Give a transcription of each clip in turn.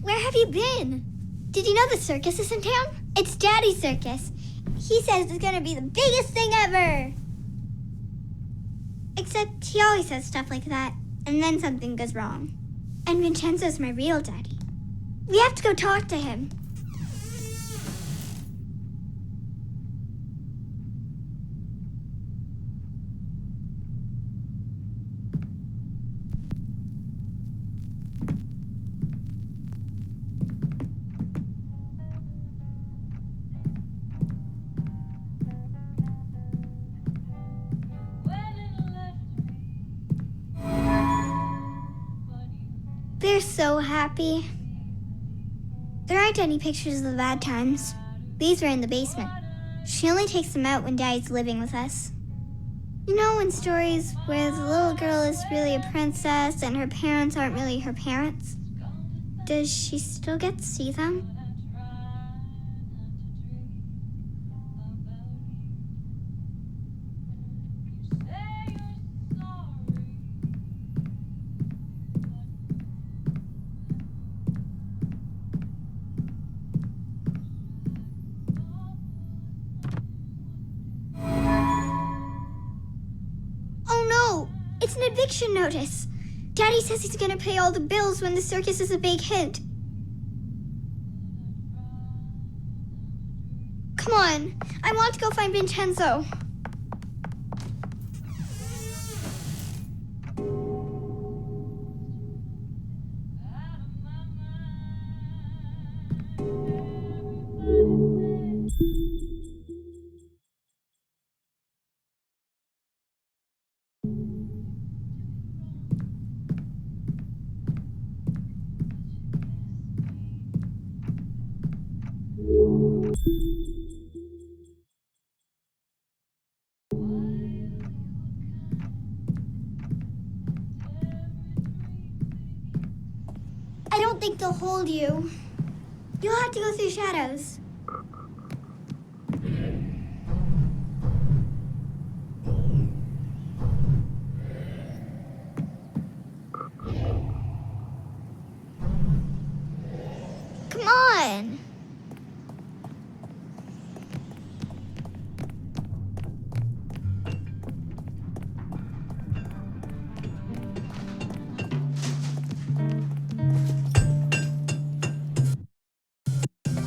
Where have you been? Did you know the circus is in town? It's Daddy's circus. He says it's gonna be the biggest thing ever. Except he always says stuff like that, and then something goes wrong. And Vincenzo's my real daddy. We have to go talk to him. They're so happy. There aren't any pictures of the bad times. These were in the basement. She only takes them out when Daddy's living with us. You know, in stories where the little girl is really a princess and her parents aren't really her parents? Does she still get to see them? It's an eviction notice. Daddy says he's gonna pay all the bills when the circus is a big hit. Come on, I want to go find Vincenzo. I don't think they'll hold you. You'll have to go through shadows. Come on.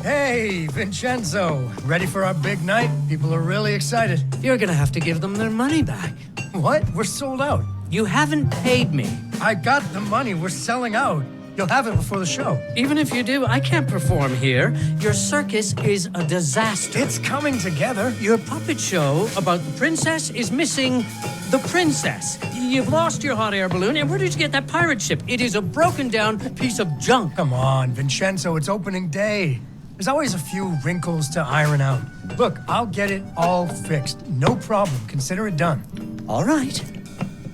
Hey, Vincenzo. Ready for our big night? People are really excited. You're gonna have to give them their money back. What? We're sold out. You haven't paid me. I got the money. We're selling out. You'll have it before the show. Even if you do, I can't perform here. Your circus is a disaster. It's coming together. Your puppet show about the princess is missing the princess. You've lost your hot air balloon, and where did you get that pirate ship? It is a broken down piece of junk. Come on, Vincenzo, it's opening day. There's always a few wrinkles to iron out. Look, I'll get it all fixed. No problem. Consider it done. All right.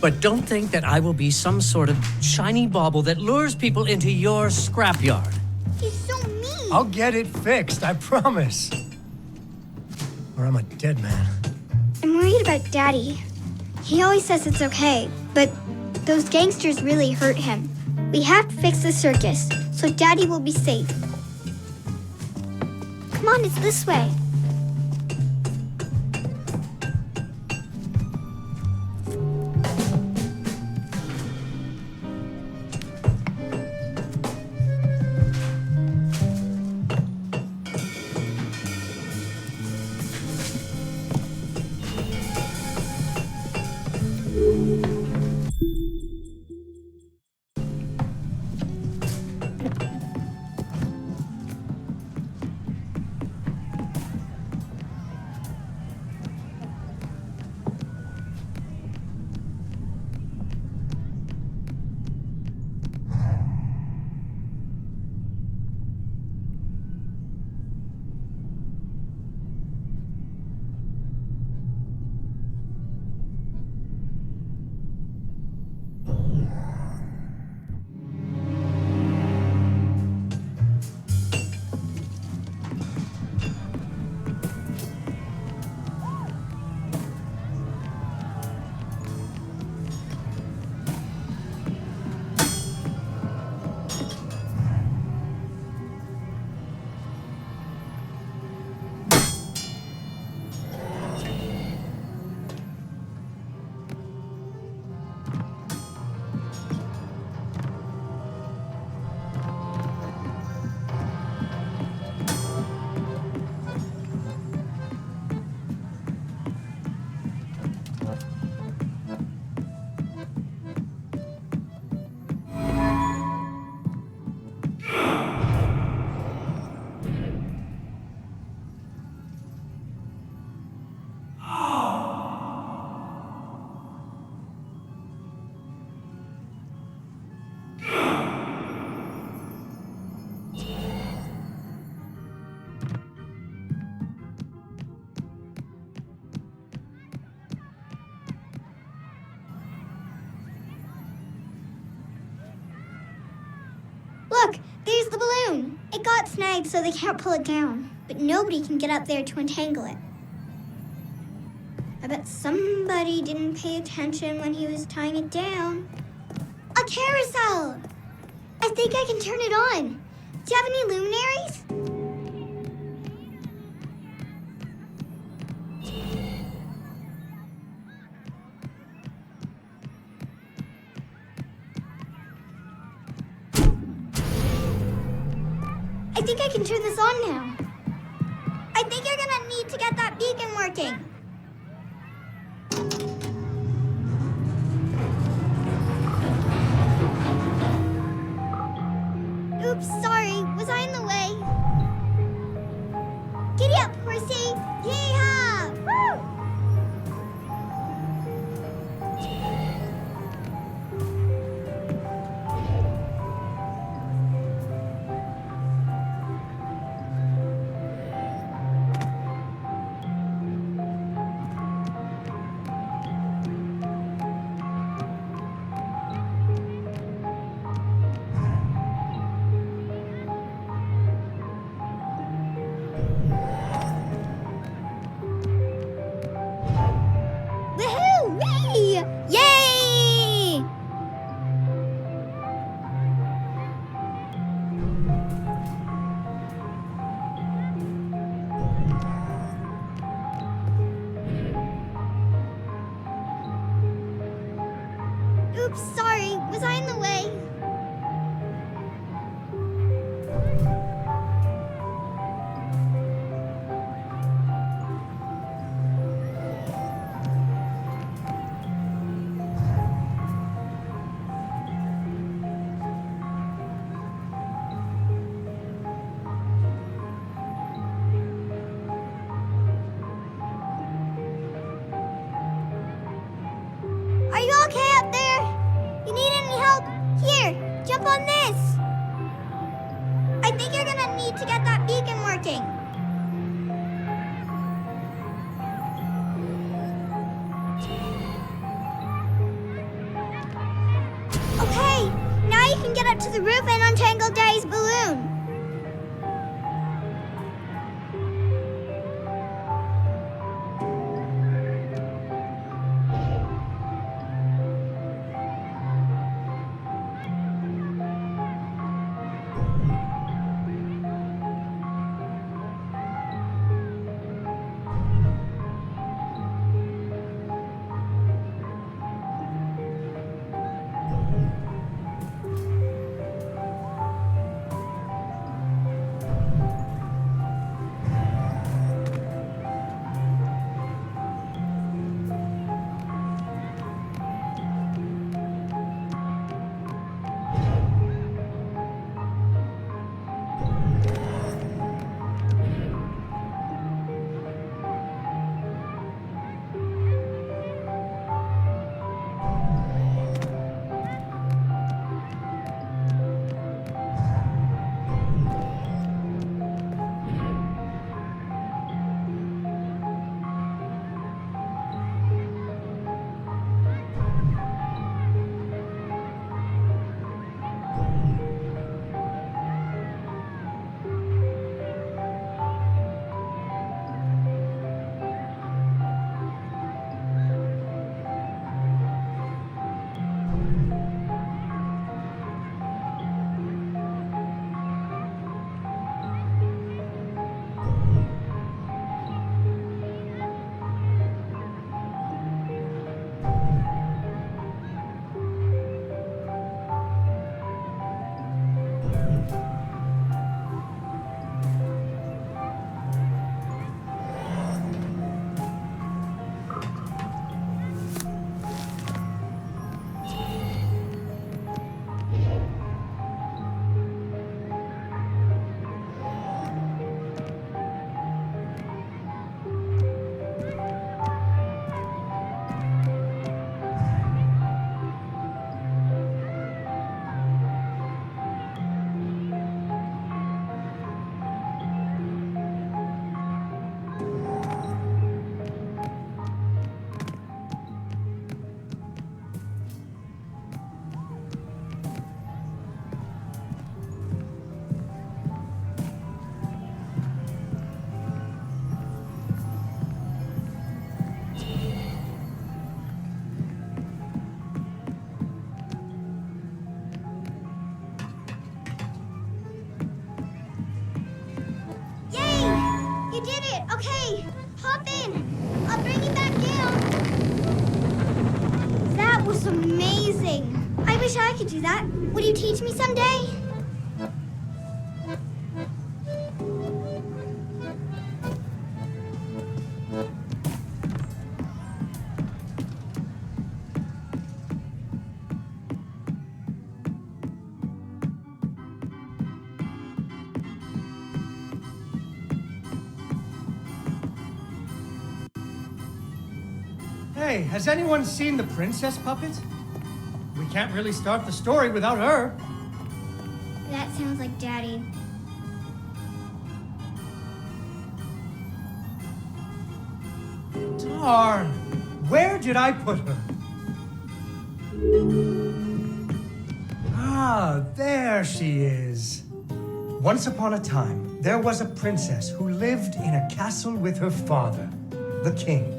But don't think that I will be some sort of shiny bauble that lures people into your scrapyard. He's so mean. I'll get it fixed, I promise. Or I'm a dead man. I'm worried about Daddy. He always says it's okay, but those gangsters really hurt him. We have to fix the circus, so Daddy will be safe. Come on, it's this way. It got snagged so they can't pull it down, but nobody can get up there to untangle it. I bet somebody didn't pay attention when he was tying it down. A carousel! I think I can turn it on. Do you have any luminaries? I think I can turn this on now. I think you're gonna need to get that beacon working. Oops, sorry. Was I in the way? Giddy up, horsey! Yeehaw! Woo! Woohoo! Whee! Yay! Oops, sorry. Was I in the way? Are you okay up there? You need any help? Here, jump on this. I think you're gonna need to get that beacon working. Okay, now you can get up to the roof and untangle Daddy's balloon. You did it! Okay, hop in. I'll bring you back down. That was amazing. I wish I could do that. Would you teach me someday? Hey, has anyone seen the princess puppet? We can't really start the story without her. That sounds like Daddy. Darn! Where did I put her? Ah, there she is. Once upon a time, there was a princess who lived in a castle with her father, the king.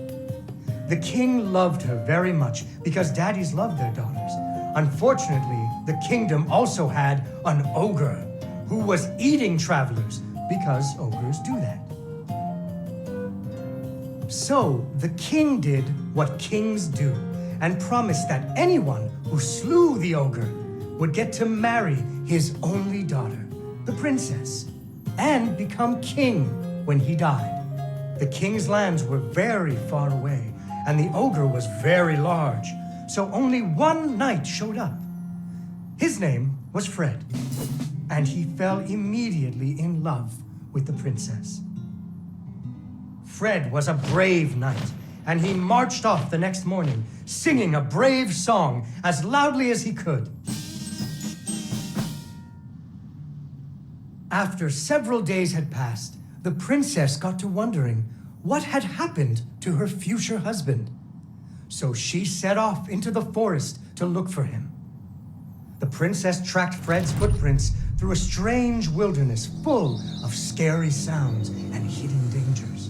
The king loved her very much because daddies loved their daughters. Unfortunately, the kingdom also had an ogre who was eating travelers because ogres do that. So the king did what kings do and promised that anyone who slew the ogre would get to marry his only daughter, the princess, and become king when he died. The king's lands were very far away, and the ogre was very large, so only one knight showed up. His name was Fred, and he fell immediately in love with the princess. Fred was a brave knight, and he marched off the next morning, singing a brave song as loudly as he could. After several days had passed, the princess got to wondering what had happened to her future husband. So she set off into the forest to look for him. The princess tracked Fred's footprints through a strange wilderness full of scary sounds and hidden dangers.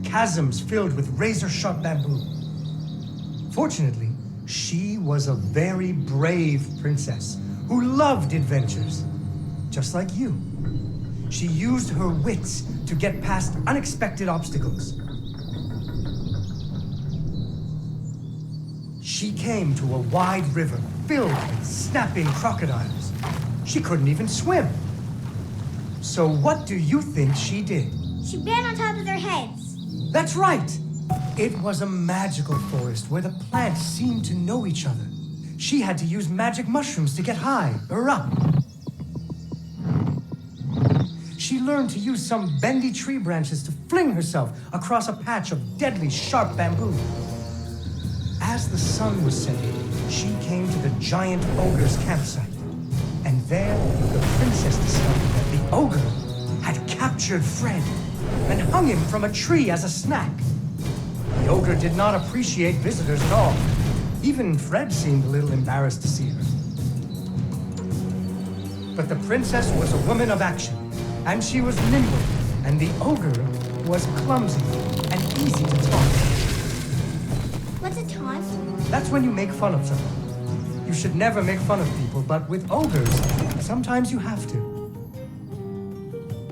Chasms filled with razor-sharp bamboo. Fortunately, she was a very brave princess who loved adventures, just like you. She used her wits to get past unexpected obstacles. She came to a wide river filled with snapping crocodiles. She couldn't even swim. So what do you think she did? She ran on top of their heads. That's right! It was a magical forest where the plants seemed to know each other. She had to use magic mushrooms to get high or up. She learned to use some bendy tree branches to fling herself across a patch of deadly sharp bamboo. As the sun was setting, she came to the giant ogre's campsite. And there, the princess discovered that the ogre had captured Fred and hung him from a tree as a snack. The ogre did not appreciate visitors at all. Even Fred seemed a little embarrassed to see her. But the princess was a woman of action, and she was nimble, and the ogre was clumsy and easy to taunt. What's a taunt? That's when you make fun of someone. You should never make fun of people, but with ogres, sometimes you have to.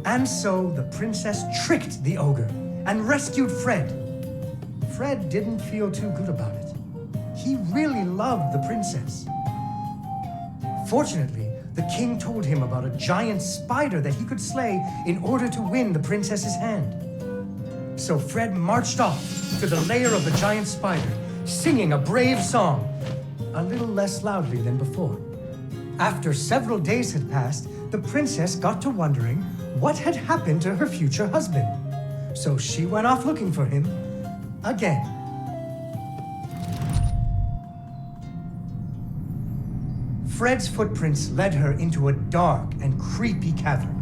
And so the princess tricked the ogre and rescued Fred. Fred didn't feel too good about it. He really loved the princess. Fortunately, the king told him about a giant spider that he could slay in order to win the princess's hand. So Fred marched off to the lair of the giant spider, singing a brave song, a little less loudly than before. After several days had passed, the princess got to wondering what had happened to her future husband. So she went off looking for him again. Fred's footprints led her into a dark and creepy cavern,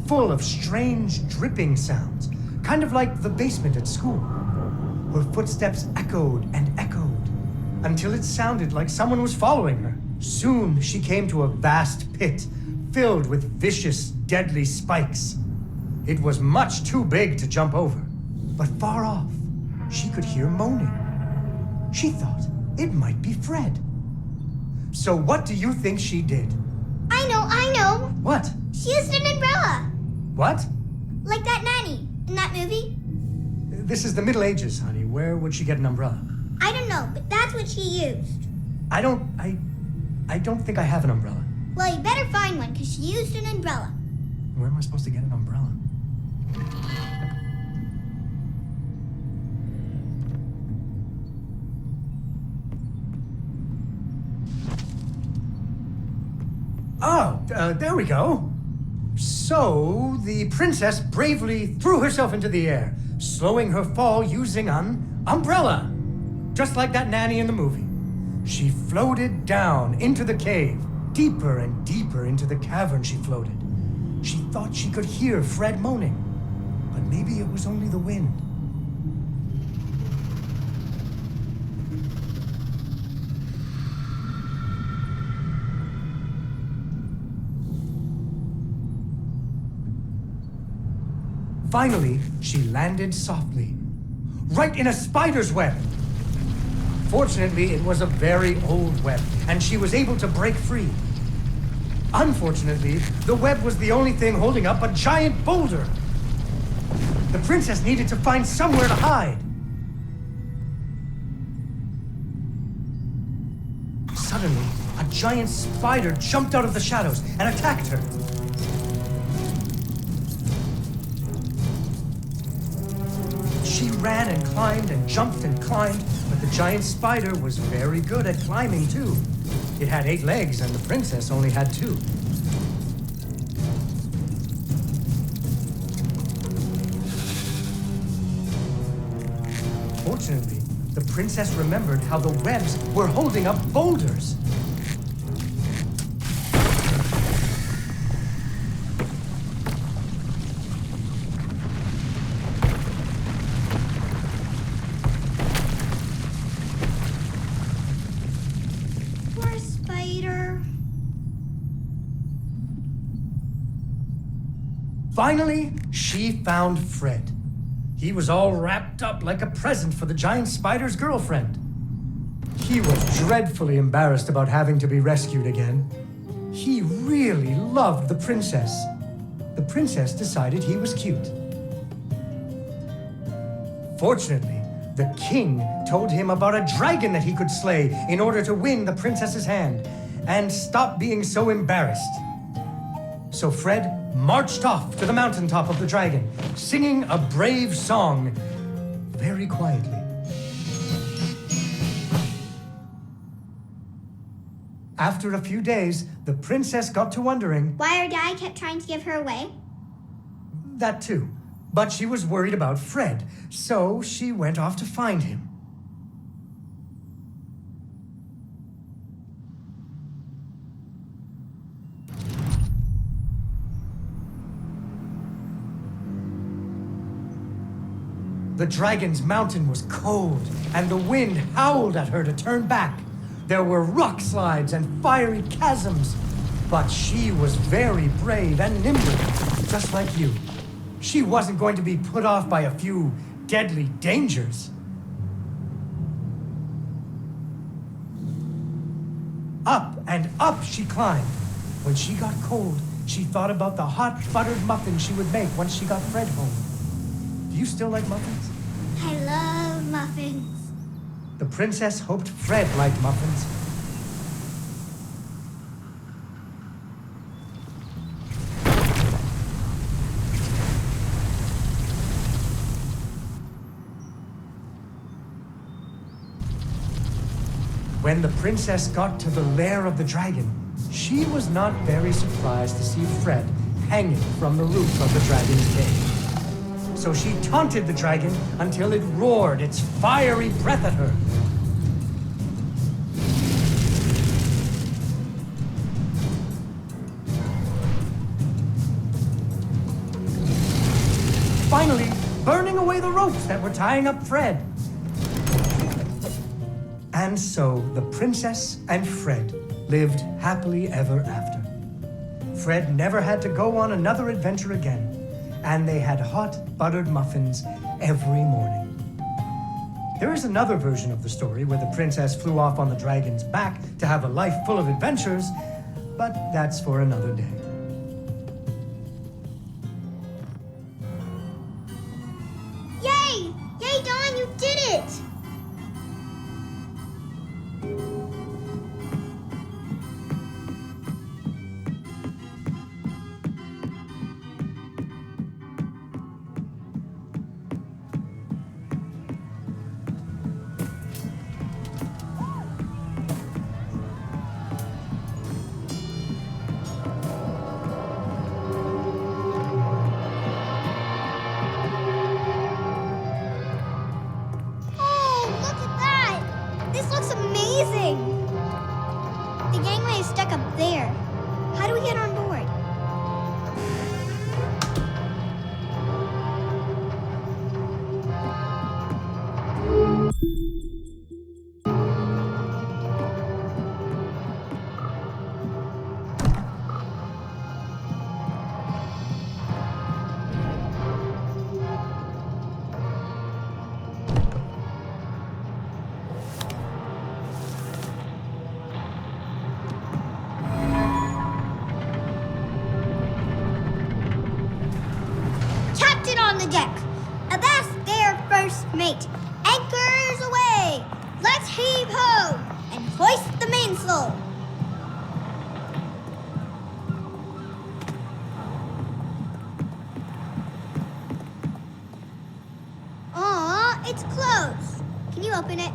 full of strange dripping sounds, kind of like the basement at school. Her footsteps echoed and echoed, until it sounded like someone was following her. Soon she came to a vast pit, filled with vicious, deadly spikes. It was much too big to jump over, but far off, she could hear moaning. She thought it might be Fred. So what do you think she did? I know. What? She used an umbrella. What? Like that nanny. In that movie? This is the Middle Ages, honey. Where would she get an umbrella? I don't know, but that's what she used. I don't think I have an umbrella. Well, you better find one, because she used an umbrella. Where am I supposed to get an umbrella? Oh, there we go. So, the princess bravely threw herself into the air, slowing her fall using an umbrella. Just like that nanny in the movie. She floated down into the cave. Deeper and deeper into the cavern she floated. She thought she could hear Fred moaning, but maybe it was only the wind. Finally, she landed softly, right in a spider's web. Fortunately, it was a very old web, and she was able to break free. Unfortunately, the web was the only thing holding up a giant boulder. The princess needed to find somewhere to hide. Suddenly, a giant spider jumped out of the shadows and attacked her. She ran and climbed and jumped and climbed, but the giant spider was very good at climbing too. It had 8 legs and the princess only had 2. Fortunately, the princess remembered how the webs were holding up boulders. Poor spider. Finally, she found Fred. He was all wrapped up like a present for the giant spider's girlfriend. He was dreadfully embarrassed about having to be rescued again. He really loved the princess. The princess decided he was cute. Fortunately, the king told him about a dragon that he could slay in order to win the princess's hand and stop being so embarrassed. So Fred marched off to the mountaintop of the dragon, singing a brave song very quietly. After a few days, the princess got to wondering... Why her dad kept trying to give her away? That too. But she was worried about Fred, so she went off to find him. The dragon's mountain was cold, and the wind howled at her to turn back. There were rock slides and fiery chasms, but she was very brave and nimble, just like you. She wasn't going to be put off by a few deadly dangers. Up and up she climbed. When she got cold, she thought about the hot buttered muffins she would make once she got Fred home. Do you still like muffins? I love muffins. The princess hoped Fred liked muffins. When the princess got to the lair of the dragon, she was not very surprised to see Fred hanging from the roof of the dragon's cave. So she taunted the dragon until it roared its fiery breath at her. Finally, burning away the ropes that were tying up Fred. And so the princess and Fred lived happily ever after. Fred never had to go on another adventure again, and they had hot buttered muffins every morning. There is another version of the story where the princess flew off on the dragon's back to have a life full of adventures, but that's for another day. Yay! Yay, Dawn, you did it! Oh, look at that! This looks amazing! The gangway is stuck up there. How do we get on board? Captain on the deck! Avast there, first mate! Anchors away! Let's heave ho! And hoist the mainsail! Aw, it's closed. Can you open it?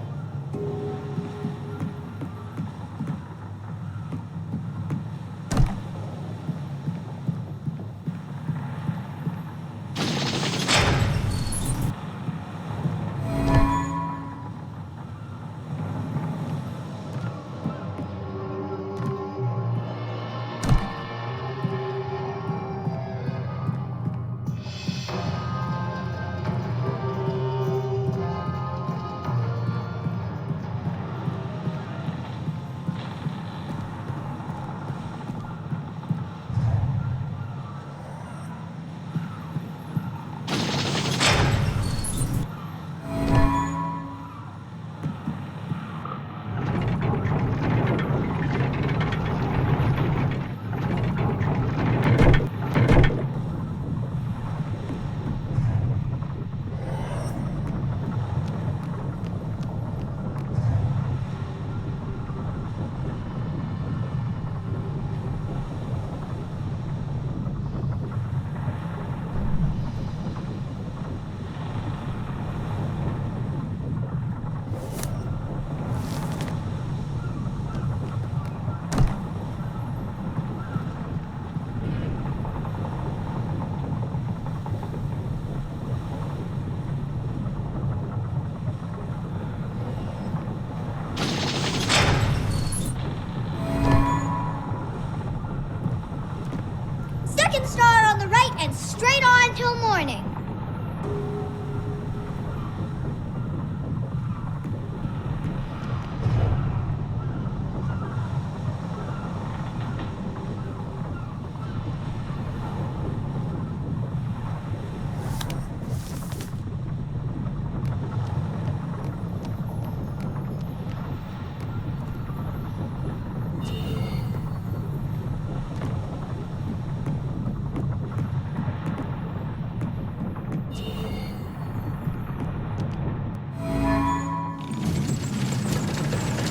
Second star on the right and straight on till morning.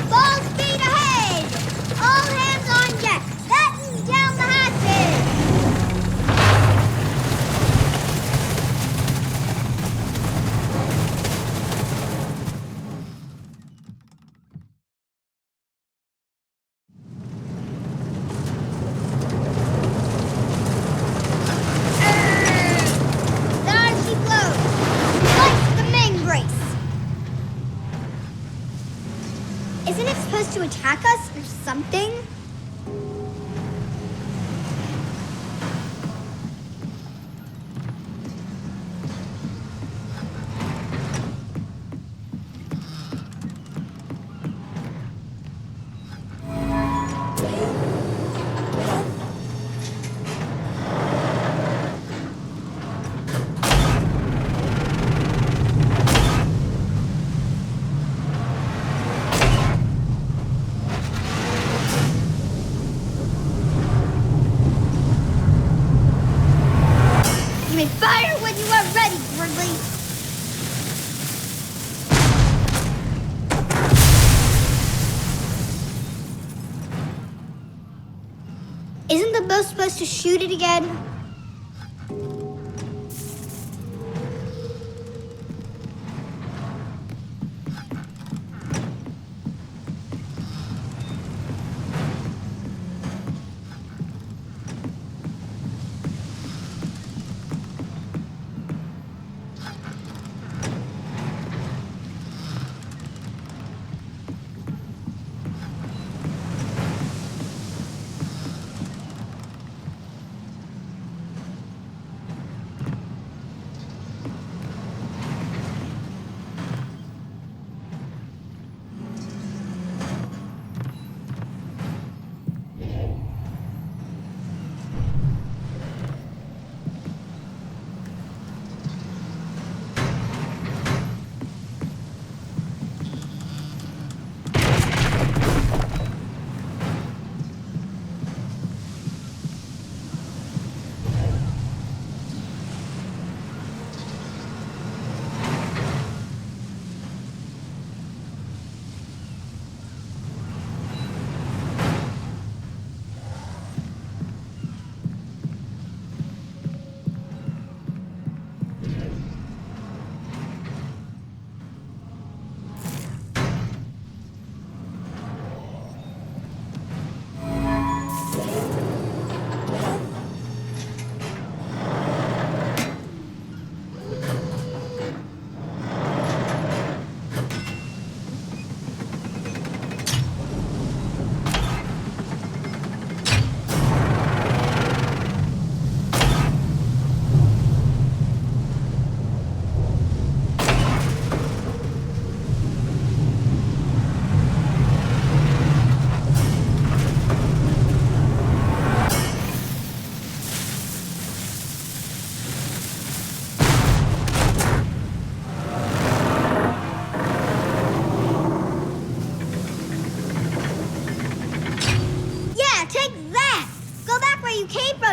Full speed ahead! All hands on deck! Batten down the hatches! Down she floats! Like the main brace! Isn't it supposed to attack us or something? You may fire when you are ready, Gridley. supposed to shoot it again?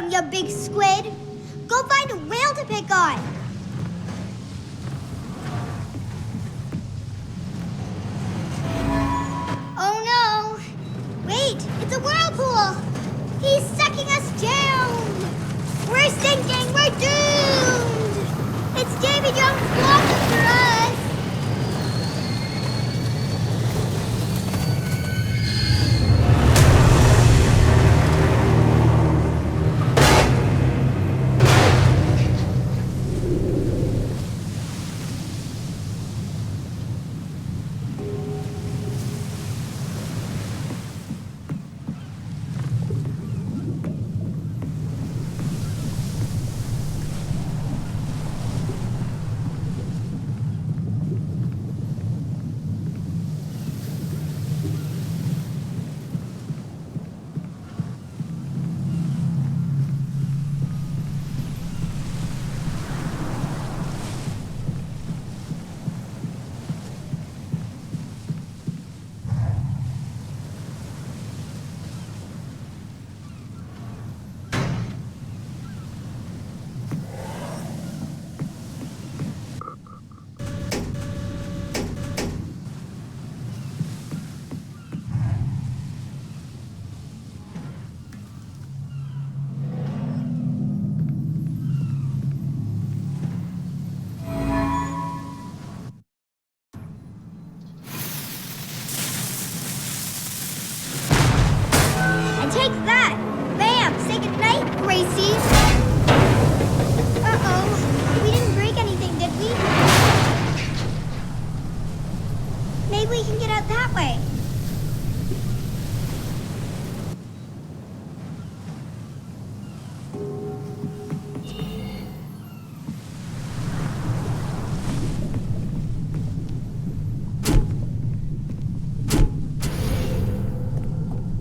You big squid. Go find a whale to pick on. Oh no. Wait, it's a whirlpool. He's sucking us down. We're sinking. We're doomed. It's Davy Jones' blocking for us. Take that! Bam! Say goodnight, Gracie! Uh-oh. We didn't break anything, did we? Maybe we can get out that way.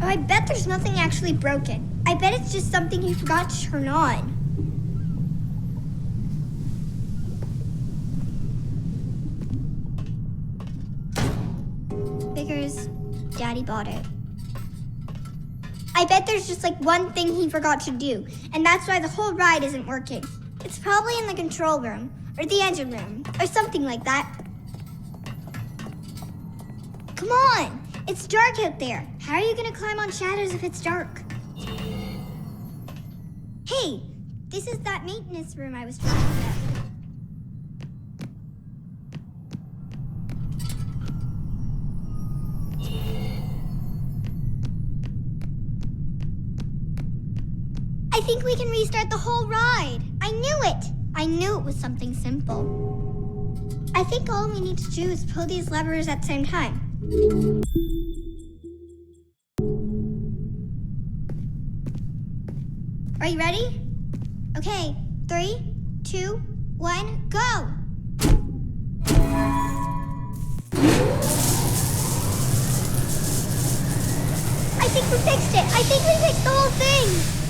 I bet there's nothing actually broken. I bet it's just something you forgot to turn on. Figures Daddy bought it. I bet there's just like one thing he forgot to do, and that's why the whole ride isn't working. It's probably in the control room, or the engine room, or something like that. Come on! It's dark out there. How are you gonna climb on shadows if it's dark? Hey, this is that maintenance room I was talking about. I think we can restart the whole ride. I knew it. I knew it was something simple. I think all we need to do is pull these levers at the same time. Are you ready? Okay, 3, 2, 1, go! I think we fixed it. I think we fixed the whole thing.